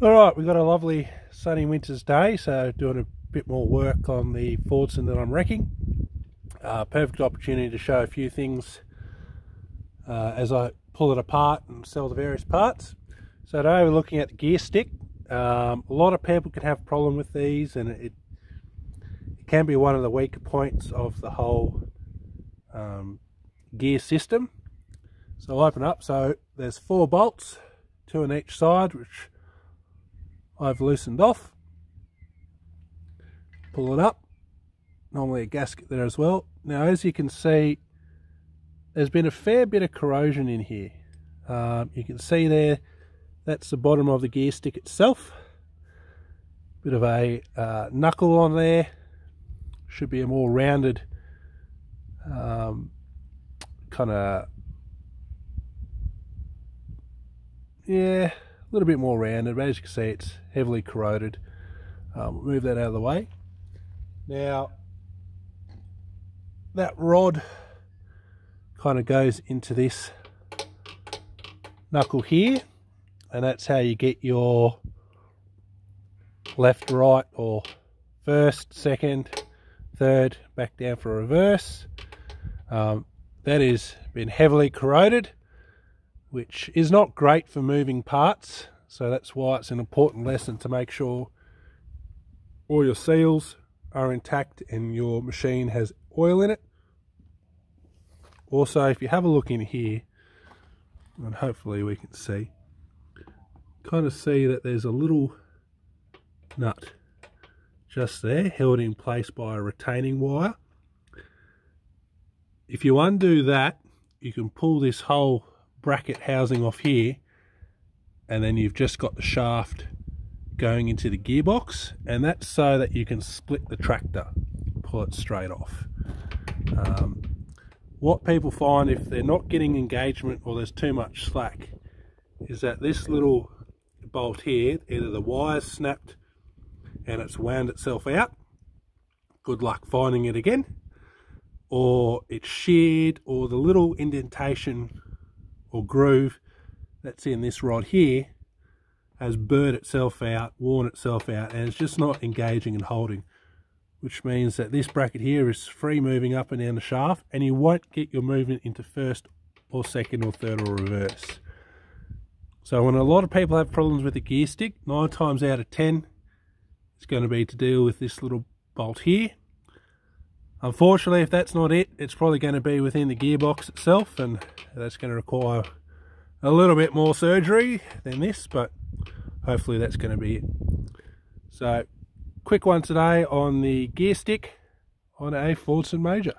Alright, we've got a lovely sunny winter's day, so doing a bit more work on the Fordson that I'm wrecking. Perfect opportunity to show a few things as I pull it apart and sell the various parts. So today we're looking at the gear stick. A lot of people can have a problem with these, and it can be one of the weaker points of the whole gear system. So I'll open up. So there's 4 bolts, 2 on each side, which I've loosened off. Pull it up. Normally a gasket there as well. Now, as you can see, there's been a fair bit of corrosion in here. You can see there, that's the bottom of the gear stick itself. Bit of a knuckle on there. Should be a more rounded kind of, yeah, a little bit more rounded, but as you can see, it's heavily corroded. Move that out of the way. Now, that rod kind of goes into this knuckle here, and that's how you get your left, right, or first, second, third, back down for reverse. That has been heavily corroded, which is not great for moving parts, so that's why it's an important lesson to make sure all your seals are intact and your machine has oil in it. Also, if you have a look in here, and hopefully we can see, kind of see that there's a little nut just there held in place by a retaining wire. If you undo that, you can pull this whole bracket housing off here, and then you've just got the shaft going into the gearbox, and that's so that you can split the tractor, pull it straight off. What people find if they're not getting engagement or there's too much slack is that this little bolt here, either the wire's snapped and it's wound itself out, good luck finding it again, or it's sheared, or the little indentation or groove that's in this rod here has burnt itself out, worn itself out, and it's just not engaging and holding, which means that this bracket here is free moving up and down the shaft, and you won't get your movement into first or second or third or reverse. So when a lot of people have problems with the gear stick, 9 times out of 10 it's going to be to deal with this little bolt here. Unfortunately, if that's not it, it's probably going to be within the gearbox itself, and that's going to require a little bit more surgery than this, but hopefully that's going to be it. So, quick one today on the gear stick on a Fordson Major.